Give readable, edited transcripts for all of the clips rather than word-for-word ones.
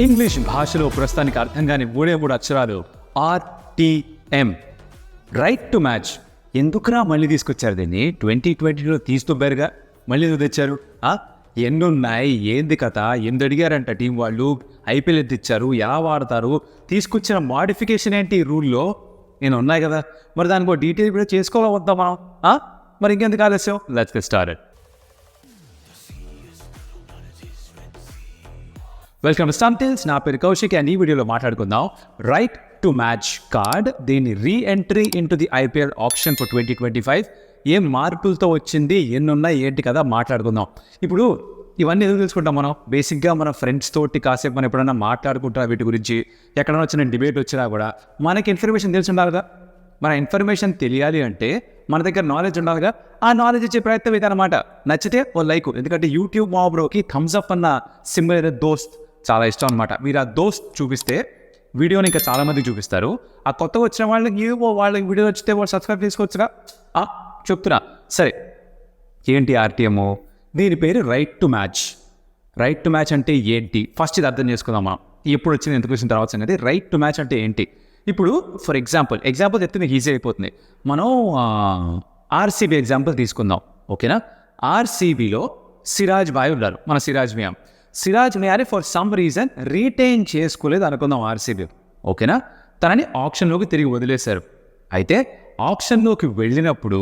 English భాషలో ప్రస్తుతానికి అర్థం కాని మూడే మూడు అక్షరాలు RTM, రైట్ టు మ్యాచ్. ఎందుకురా మళ్ళీ తీసుకొచ్చారు దీన్ని? 2020లో తీస్తూబేరుగా మళ్ళీ ఎందుకు తెచ్చారు? ఎన్నున్నాయి, ఏంది కథ, ఎందు అడిగారంట టీం వాళ్ళు, IPL ఎంత ఇచ్చారు, ఎలా వాడతారు, తీసుకొచ్చిన మాడిఫికేషన్ ఏంటి ఈ రూల్లో? నేను ఉన్నాయి కదా, మరి దానికి డీటెయిల్ కూడా చేసుకోవాలా వద్దాం మనం? మరి ఇంకెందుకు ఆలస్యం? Let's get started. Welcome to స్టంటిల్స్. నా పేరు కౌశిక్ అండ్ ఈ వీడియోలో మాట్లాడుకుందాం రైట్ టు మ్యాచ్ కార్డ్. దీని re-entry into the IPL option for 2025. ఏం మార్పులతో వచ్చింది, ఎన్నున్నాయి, ఏంటి కదా మాట్లాడుకుందాం. ఇప్పుడు ఇవన్నీ ఎందుకు తెలుసుకుంటాం మనం? బేసిక్గా మన ఫ్రెండ్స్ తోటి కాసేపు మనం ఎప్పుడైనా మాట్లాడుకుంటాం వీటి గురించి. ఎక్కడైనా వచ్చిన డిబేట్ వచ్చినా కూడా మనకి ఇన్ఫర్మేషన్ తెలిసి ఉండాలిగా. మన ఇన్ఫర్మేషన్ తెలియాలి అంటే మన దగ్గర నాలెడ్జ్ ఉండాలిగా. ఆ నాలెడ్జ్ ఇచ్చే ప్రయత్నం ఇదన్నమాట. నచ్చితే ఓ లైక్. ఎందుకంటే యూట్యూబ్ మా బ్రోకి థమ్స్ అప్ అన్న సింబల్ ఏదో దోస్త్ చాలా ఇష్టం అనమాట. మీరు ఆ దోస్త్ చూపిస్తే వీడియోని ఇంకా చాలామందికి చూపిస్తారు. ఆ కొత్తగా వచ్చిన వాళ్ళకి ఏవో వాళ్ళకి వీడియో వచ్చితే వాళ్ళు సబ్స్క్రైబ్ చేసుకోవచ్చుగా. చెప్తున్నా. సరే, ఏంటి RTM? దీని పేరు right to match. Right to match అంటే ఏంటి? ఫస్ట్ ఇది అర్థం చేసుకుందామా. ఎప్పుడు వచ్చింది, ఎందుకు వచ్చిన తర్వాత అనేది. రైట్ టు మ్యాచ్ అంటే ఏంటి? ఇప్పుడు ఫర్ ఎగ్జాంపుల్ చెప్తే మీకు ఈజీ అయిపోతుంది. మనం RCB ఎగ్జాంపుల్ తీసుకుందాం, ఓకేనా? RCBలో సిరాజ్ భాయ్ ఉన్నారు, మన సిరాజ్ మియాని ఫర్ సమ్ రీజన్ రీటైన్ చేసుకోలేదు అనుకుందాం RCB, ఓకేనా? తనని ఆప్షన్లోకి తిరిగి వదిలేశారు. అయితే ఆప్షన్లోకి వెళ్ళినప్పుడు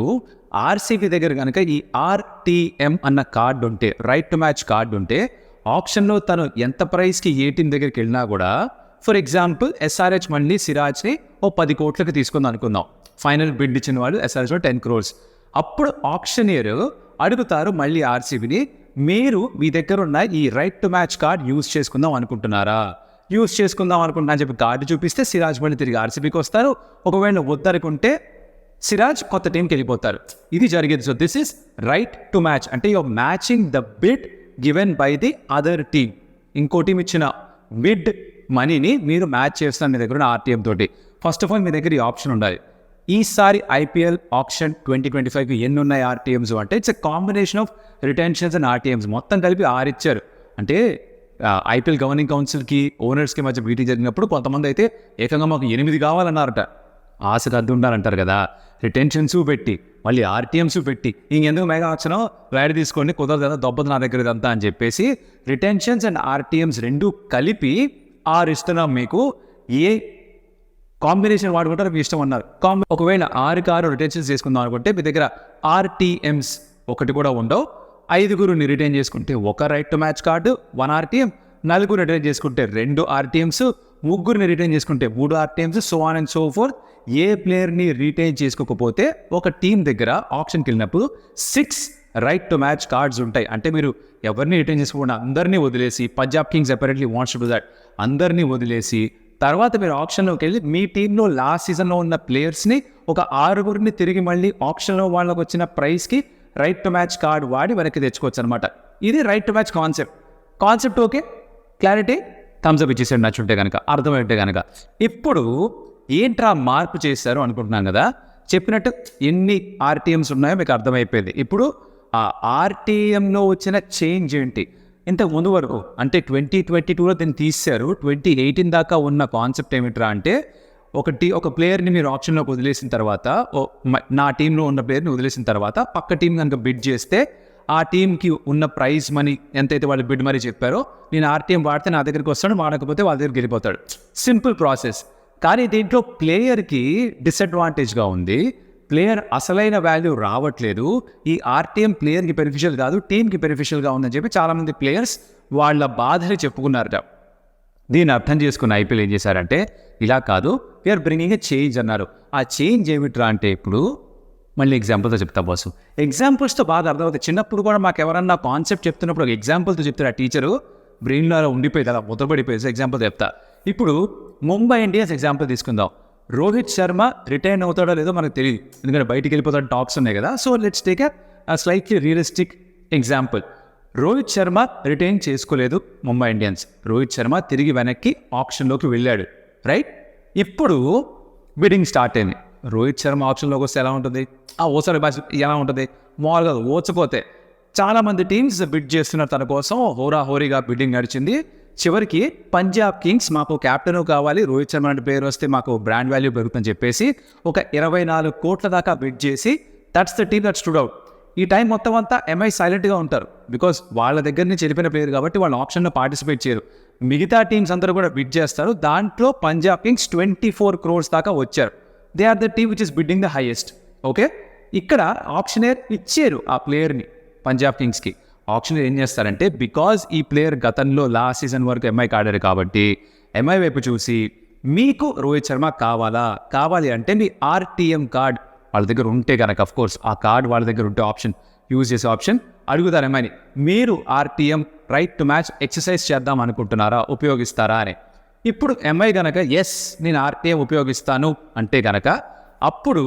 RCB దగ్గర కనుక ఈ RTM అన్న కార్డు ఉంటే, రైట్ టు మ్యాచ్ కార్డు ఉంటే, ఆప్షన్లో తను ఎంత ప్రైస్కి ఏ టీం దగ్గరికి వెళ్ళినా కూడా, ఫర్ ఎగ్జాంపుల్ SRH మళ్ళీ సిరాజ్ని 10 కోట్లకి తీసుకుందాం అనుకుందాం. ఫైనల్ బిడ్ ఇచ్చిన వాళ్ళు SRHలో 10 crores. అప్పుడు ఆప్షనియర్ అడుగుతారు మళ్ళీ RCBని, మీరు మీ దగ్గర ఉన్న ఈ right to match card use చేసుకుందాం అనుకుంటున్నారా? యూజ్ చేసుకుందాం అనుకుంటున్నా అని చెప్పి కార్డు చూపిస్తే సిరాజ్ మళ్ళీ తిరిగి RCBకి వస్తారు. ఒకవేళ వద్దనుకుంటే సిరాజ్ కొత్త టీంకి వెళ్ళిపోతారు. ఇది జరిగేది. So this is right to match. అంటే your matching the bid given by the other team. ఇంకో టీం ఇచ్చిన బిడ్ మనీని మీరు మ్యాచ్ చేస్తున్నారు మీ దగ్గర ఉన్న RTM తోటి. ఫస్ట్ ఆఫ్ ఆల్ మీ దగ్గర ఈ ఆప్షన్ ఉండాలి. ఈసారి IPL ఆప్షన్ 2025 ఎన్ని ఉన్నాయి RTMs అంటే it's a combination of retentions and RTMs. మొత్తం కలిపి 6 ఇచ్చారు. అంటే IPL గవర్నింగ్ కౌన్సిల్కి ఓనర్స్కి మధ్య మీటింగ్ జరిగినప్పుడు కొంతమంది అయితే ఏకంగా మాకు 8 కావాలన్నారట. ఆశకు అద్దు ఉండాలంటారు కదా. రిటెన్షన్స్ పెట్టి మళ్ళీ RTMs పెట్టి ఇంకెందుకు మెగా ఆప్షన్ రైడ్ తీసుకోండి, కుదరదు కదా, దొబ్బదు నా దగ్గర ఇదంతా అని చెప్పేసి రిటెన్షన్స్ అండ్ RTMs రెండు కలిపి 6 ఇస్తున్నాం మీకు. ఏ కాంబినేషన్ వాడుకుంటారు మీ ఇష్టం అన్నారు. ఒకవేళ 6 రిటెన్షన్స్ చేసుకుందాం అనుకుంటే మీ దగ్గర RTMs ఒకటి కూడా ఉండవు. 5గురిని రిటైన్ చేసుకుంటే ఒక right to match card 1 RTM, 4 retain చేసుకుంటే 2 RTMs, 3 రిటైన్ చేసుకుంటే 3 RTMs, so on and so forth. ఏ ప్లేయర్ని రిటైన్ చేసుకోకపోతే ఒక టీం దగ్గర ఆప్షన్కి వెళ్ళినప్పుడు 6 రైట్ టు మ్యాచ్ కార్డ్స్ ఉంటాయి. అంటే మీరు ఎవరిని రిటైన్ చేసుకోకుండా అందరినీ వదిలేసి, Punjab Kings apparently wants to do that, అందరినీ వదిలేసి తర్వాత మీరు ఆప్షన్లోకి వెళ్ళి మీ టీంలో లాస్ట్ సీజన్లో ఉన్న ప్లేయర్స్ని ఒక 6గురిని తిరిగి మళ్ళీ ఆప్షన్లో వాళ్ళకి వచ్చిన ప్రైస్కి రైట్ టు మ్యాచ్ కార్డ్ వాడి వెనక్కి తెచ్చుకోవచ్చు అనమాట. ఇది right to match concept. Okay, clarity? Thumbs up ఇచ్చేసాడు నచ్చుంటే కనుక, అర్థమైతే కనుక. ఇప్పుడు ఏంట్రా మార్పు చేశారు అనుకుంటున్నాం కదా. చెప్పినట్టు ఎన్ని RTMs ఉన్నాయో మీకు అర్థమైపోయింది. ఇప్పుడు ఆ RTMలో వచ్చిన చేంజ్ ఏంటి? ఇంతకు ముందు వరకు అంటే 2022లో దీన్ని తీశారు. 2018 దాకా ఉన్న కాన్సెప్ట్ ఏమిట్రా అంటే, ఒక ప్లేయర్ని మీరు ఆప్షన్లోకి వదిలేసిన తర్వాత, నా టీంలో ఉన్న ప్లేయర్ని వదిలేసిన తర్వాత పక్క టీం కనుక బిడ్ చేస్తే ఆ టీంకి ఉన్న ప్రైజ్ మనీ ఎంతైతే వాళ్ళు బిడ్ మరీ చెప్పారో, నేను RTM వాడితే నా దగ్గరికి వస్తాడు, వాడకపోతే వాళ్ళ దగ్గరికి వెళ్ళిపోతాడు. Simple process. కానీ దీంట్లో ప్లేయర్కి డిసడ్వాంటేజ్గా ఉంది. ప్లేయర్ అసలైన వాల్యూ రావట్లేదు. ఈ RTM ప్లేయర్కి బెనిఫిషియల్ కాదు, టీంకి బెనిఫిషియల్గా ఉందని చెప్పి చాలామంది ప్లేయర్స్ వాళ్ళ బాధని చెప్పుకున్నారట. దీన్ని అర్థం చేసుకున్న IPL ఏం చేశారంటే, ఇలా కాదు, వీఆర్ బ్రింగింగ్ ఏ చేంజ్ అన్నారు. ఆ చేంజ్ ఏమిట్రా అంటే, ఇప్పుడు మళ్ళీ ఎగ్జాంపుల్తో చెప్తా బాసు. ఎగ్జాంపుల్స్తో బాగా అర్థమవుతుంది. చిన్నప్పుడు కూడా మాకు ఎవరన్నా కాన్సెప్ట్ చెప్తున్నప్పుడు ఒక ఎగ్జాంపుల్తో చెప్తారు. ఆ టీచరు బ్రెయిన్లో ఉండిపోయింది, అలా ముద్రపడిపోయేసి ఎగ్జాంపుల్ చెప్తా. ఇప్పుడు ముంబై ఇండియన్స్ ఎగ్జాంపుల్ తీసుకుందాం. రోహిత్ శర్మ రిటైన్ అవుతాడో లేదో మనకు తెలియదు, ఎందుకంటే బయటికి వెళ్ళిపోతాడు, టాక్స్ ఉన్నాయి కదా. So let's take a slightly realistic example. Rohit Sharma retain చేసుకోలేదు ముంబై ఇండియన్స్. రోహిత్ శర్మ తిరిగి వెనక్కి ఆప్షన్లోకి వెళ్ళాడు, రైట్? ఇప్పుడు బిడ్డింగ్ స్టార్ట్ అయింది. రోహిత్ శర్మ ఆప్షన్లోకి వస్తే ఎలా ఉంటుంది? ఓసారి ఎలా ఉంటుంది? మామూలుగా ఓచపోతే చాలామంది టీమ్స్ బిడ్ చేస్తున్నారు తన కోసం. హోరాహోరీగా బిడ్డింగ్ నడిచింది. చివరికి పంజాబ్ కింగ్స్ మాకు కెప్టెన్ కావాలి, రోహిత్ శర్మ అంటే పేరు వస్తే మాకు బ్రాండ్ వాల్యూ పెరుగుతుందని చెప్పేసి ఒక 24 కోట్ల దాకా బిడ్ చేసి that's the team that stood out. ఈ టైం మొత్తం అంతా ఎంఐ సైలెంట్గా ఉంటారు, బికాస్ వాళ్ళ దగ్గర నుంచి వెళ్ళిపోయిన ప్లేయర్ కాబట్టి వాళ్ళు ఆప్షన్లో పార్టిసిపేట్ చేయరు. మిగతా టీమ్స్ అందరూ కూడా బిడ్ చేస్తారు. దాంట్లో పంజాబ్ కింగ్స్ 24 crores దాకా వచ్చారు. They are the team which is bidding the highest. Okay, ఇక్కడ ఆప్షనర్ ఇచ్చారు ఆ ప్లేయర్ని పంజాబ్ కింగ్స్కి. ఆప్షనర్ ఏం చేస్తారంటే, బికాజ్ ఈ ప్లేయర్ గతంలో లాస్ట్ సీజన్ వరకు ఎంఐకి ఆడారు కాబట్టి ఎంఐ వైపు చూసి మీకు రోహిత్ శర్మ కావాలి అంటే మీ ఆర్టీఎం కార్డ్ వాళ్ళ దగ్గర ఉంటే కనుక, అఫ్ కోర్స్ ఆ కార్డ్ వాళ్ళ దగ్గర ఉంటే ఆప్షన్ యూజ్ చేసే ఆప్షన్ అడుగుతారు ఎంఐని, మీరు RTM right to match exercise చేద్దాం అనుకుంటున్నారా, ఉపయోగిస్తారా అని. ఇప్పుడు ఎంఐ కనుక ఎస్ నేను ఆర్టీఎం ఉపయోగిస్తాను అంటే కనుక అప్పుడు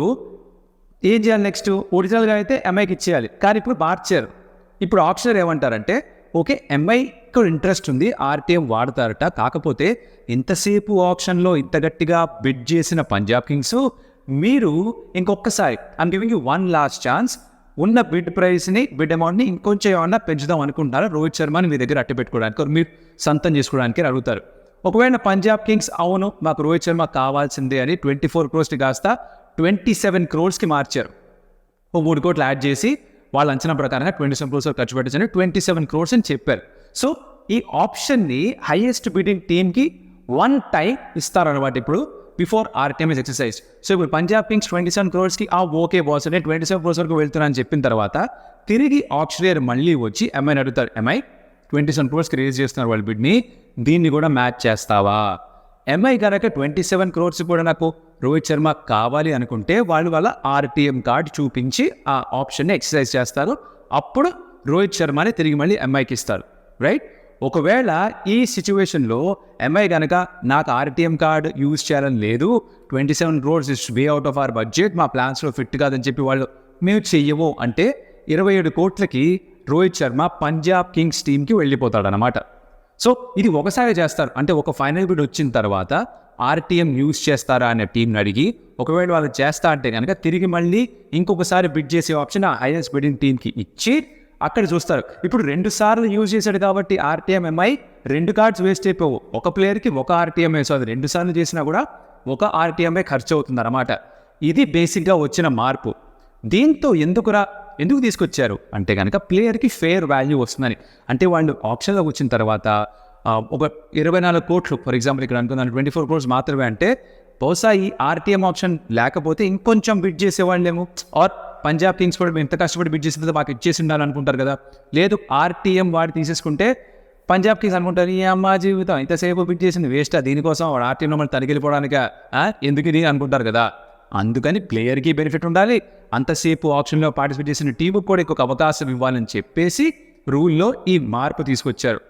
ఏం చేయాలి నెక్స్ట్? ఒరిజినల్గా అయితే ఎంఐకి ఇచ్చేయాలి, కానీ ఇప్పుడు మార్చారు. ఇప్పుడు ఆప్షనర్ ఏమంటారంటే, ఓకే ఎంఐకి ఇంట్రెస్ట్ ఉంది, ఆర్టీఎం వాడతారట, కాకపోతే ఇంతసేపు ఆప్షన్లో ఇంత గట్టిగా బిడ్ చేసిన పంజాబ్ కింగ్స్ మీరు ఇంకొకసారి I'm giving you one last chance, ఉన్న బిడ్ ప్రైస్ని బిడ్ అమౌంట్ని ఇంకొంచెం ఏమన్నా పెంచుదాం అనుకుంటున్నారా రోహిత్ శర్మని మీ దగ్గర అట్టి పెట్టుకోవడానికి, మీరు సొంతం చేసుకోవడానికి అడుగుతారు. ఒకవేళ పంజాబ్ కింగ్స్ అవును మాకు రోహిత్ శర్మ కావాల్సిందే అని 24 crores కాస్త 27 crores మార్చారు. 3 కోట్లు యాడ్ చేసి వాళ్ళ అంచనా ప్రకారంగా 27 crores ఖర్చు పెట్టచ్చని 27 crores అని చెప్పారు. సో ఈ ఆప్షన్ని హైయెస్ట్ బిడ్డింగ్ టీమ్కి 1 time ఇస్తారనమాట ఇప్పుడు before RTM is exercise. So ఇప్పుడు Punjab Kings 27 crores okay boss అంటే 27 crores వరకు వెళ్తున్నా అని చెప్పిన తర్వాత తిరిగి ఆప్షనర్ మళ్ళీ వచ్చి ఎంఐని అడుగుతారు, ఎంఐ 27 crores రేజ్ చేస్తున్నారు వాళ్ళ బిడ్ని, దీన్ని కూడా మ్యాచ్ చేస్తావా? ఎంఐ కనుక 27 crores కూడా నాకు రోహిత్ శర్మ కావాలి అనుకుంటే వాళ్ళు వాళ్ళ ఆర్టీఎం కార్డ్ చూపించి ఆ ఆప్షన్ని ఎక్సర్సైజ్ చేస్తారు. అప్పుడు రోహిత్ శర్మని తిరిగి మళ్ళీ ఎంఐకి ఇస్తారు, రైట్? ఒకవేళ ఈ సిచ్యువేషన్లో ఎంఐ కనుక నాకు ఆర్టీఎం కార్డ్ యూజ్ చేయాలని లేదు, 27 crores is way out of our budget, మా ప్లాన్స్లో ఫిట్ కాదని చెప్పి వాళ్ళు మేము చెయ్యము అంటే 27 కోట్లకి రోహిత్ శర్మ పంజాబ్ కింగ్స్ టీంకి వెళ్ళిపోతాడనమాట. సో ఇది ఒకసారి చేస్తారు, అంటే ఒక ఫైనల్ బిడ్ వచ్చిన తర్వాత ఆర్టీఎం యూజ్ చేస్తారా అనే టీంని అడిగి, ఒకవేళ వాళ్ళు చేస్తా అంటే కనుక తిరిగి మళ్ళీ ఇంకొకసారి బిడ్ చేసే ఆప్షన్ ఆ హైయెస్ట్ బిడ్డింగ్ టీంకి ఇచ్చి అక్కడ చూస్తారు. ఇప్పుడు 2 సార్లు యూజ్ చేశాడు కాబట్టి ఆర్టీఎం ఎంఐ 2 కార్డ్స్ వేస్ట్ అయిపోవు, ఒక ప్లేయర్కి ఒక ఆర్టీఎం వేస్తుంది, 2 సార్లు చేసినా కూడా ఒక ఆర్టీఎంఐ ఖర్చు అవుతుంది అనమాట. ఇది బేసిక్గా వచ్చిన మార్పు. దీంతో ఎందుకు తీసుకొచ్చారు అంటే కనుక ప్లేయర్కి ఫెయిర్ వాల్యూ వస్తుందని. అంటే వాళ్ళు ఆప్షన్లోకి వచ్చిన తర్వాత ఒక 24 కోట్లు ఫర్ ఎగ్జాంపుల్ ఇక్కడ అనుకున్నాను 24 crores మాత్రమే అంటే బహుశా ఈ ఆర్టీఎం ఆప్షన్ లేకపోతే ఇంకొంచెం బిడ్ చేసేవాళ్ళేమో, ఆర్ పంజాబ్ కింగ్స్ కూడా ఎంత కష్టపడి బిడ్ చేసిన మాకు ఇచ్చేసి ఉండాలనుకుంటారు కదా. లేదు ఆర్టీఎం వాడు తీసేసుకుంటే పంజాబ్ కింగ్స్ అనుకుంటారు, ఈ అమ్మ జీవితం ఇంతసేపు బిడ్ చేసింది వేస్టా, దీనికోసం వాడు ఆర్టీఎంలో మళ్ళీ తనికెళ్ళిపోవడానిక ఎందుకు ఇది అనుకుంటారు కదా. అందుకని ప్లేయర్కి బెనిఫిట్ ఉండాలి, అంతసేపు ఆప్షన్లో పార్టిసిపేట్ చేసిన టీముకి కూడా ఇంకొక అవకాశం ఇవ్వాలని చెప్పేసి రూల్లో ఈ మార్పు తీసుకొచ్చారు.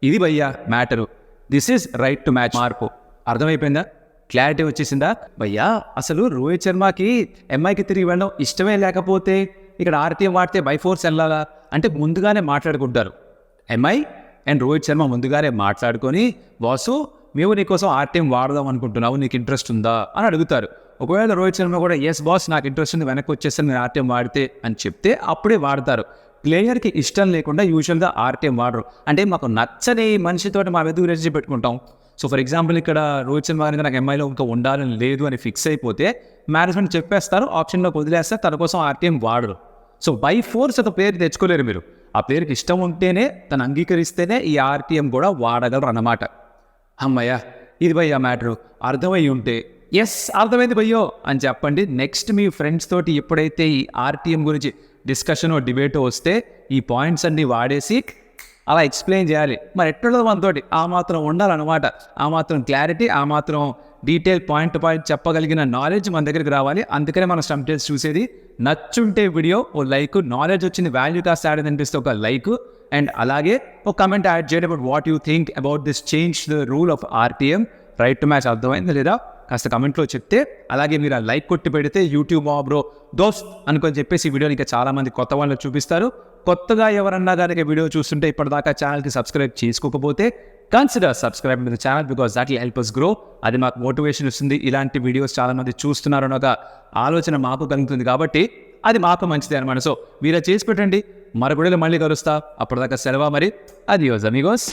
ఇది భయ్యా matter. This is right to match మార్పు. అర్థమైపోయిందా? క్లారిటీ వచ్చేసిందా? భయ్యా అసలు రోహిత్ శర్మకి ఎంఐకి తిరిగి వెళ్ళడం ఇష్టమే లేకపోతే ఇక్కడ ఆర్టీఎం వాడితే బై ఫోర్స్ వెళ్ళాలా అంటే ముందుగానే మాట్లాడుకుంటారు. ఎంఐ అండ్ రోహిత్ శర్మ ముందుగానే మాట్లాడుకొని, బాసు మేము నీకోసం ఆర్టీఎం వాడదాం అనుకుంటున్నావు, నీకు ఇంట్రెస్ట్ ఉందా అని అడుగుతారు. ఒకవేళ రోహిత్ శర్మ కూడా ఎస్ బాస్ నాకు ఇంట్రెస్ట్ ఉంది, వెనక్కి వచ్చేస్తాను నేను ఆర్టీఎం వాడితే అని చెప్తే అప్పుడే వాడతారు. ప్లేయర్కి ఇష్టం లేకుండా యూజువల్గా ఆర్టీఎం వాడరు. అంటే మాకు నచ్చని మనిషితో మా ఎదుగు రిలేషన్ పెట్టుకుంటాం. సో ఫర్ ఎగ్జాంపుల్ ఇక్కడ రోహిత్ శర్మ కనుక నాకు ఎంఐలో ఇంకా ఉండాలని లేదు అని ఫిక్స్ అయిపోతే మేనేజ్మెంట్ చెప్పేస్తారు, ఆప్షన్లోకి వదిలేస్తారు, తన కోసం ఆర్టీఎం వాడరు. సో బై ఫోర్స్ ఒక ప్లేయర్ తెచ్చుకోలేరు మీరు. ఆ ప్లేయర్కి ఇష్టం ఉంటేనే తను అంగీకరిస్తేనే ఈ ఆర్టీఎం కూడా వాడగలరు అన్నమాట. అమ్మయ్య ఇది భయ్యా మ్యాటరు. అర్థమై ఉంటే ఎస్ అర్థమైంది భయ్యో అని చెప్పండి. నెక్స్ట్ మీ ఫ్రెండ్స్ తోటి ఎప్పుడైతే ఈ ఆర్టీఎం గురించి డిస్కషనో డిబేటో వస్తే ఈ పాయింట్స్ అన్నీ వాడేసి అలా ఎక్స్ప్లెయిన్ చేయాలి. మరి ఎట్లా మనతోటి ఆ మాత్రం ఉండాలన్నమాట, ఆ మాత్రం క్లారిటీ, ఆ మాత్రం డీటెయిల్ పాయింట్ టు పాయింట్ చెప్పగలిగిన నాలెడ్జ్ మన దగ్గరికి రావాలి. అందుకనే మనం స్టంప్ టేల్స్ చూసేది. నచ్చుంటే వీడియో ఓ లైక్, నాలెడ్జ్ వచ్చింది వాల్యూ కాస్త యాడ్ అనిపిస్తే ఒక లైక్, అండ్ అలాగే ఒక కమెంట్ యాడ్ చేయండి about what you think about this change the rule of RTM. Right to match అర్థమైంది లేదా కాస్త కమెంట్లో చెప్తే, అలాగే మీరు ఆ లైక్ కొట్టి పెడితే యూట్యూబ్ బ్రో దోస్త్ అనుకొని చెప్పేసి ఈ వీడియోని ఇంకా చాలామంది కొత్త వాళ్ళకి చూపిస్తారు. కొత్తగా ఎవరన్నా కనుక వీడియో చూస్తుంటే ఇప్పటిదాకా ఛానల్కి సబ్స్క్రైబ్ చేసుకోకపోతే consider subscribe to the channel because that will help us grow. అది మాకు మోటివేషన్ ఇస్తుంది. ఇలాంటి వీడియోస్ చాలామంది చూస్తున్నారు అని ఒక ఆలోచన మాకు కలుగుతుంది కాబట్టి అది మాకు మంచిది అనమాట. సో మీరు చేసి పెట్టండి. మరొక వీడియోలో మళ్ళీ కలుస్తా. అప్పటిదాకా సెలవు మరి. అదియోస్ అమిగోస్.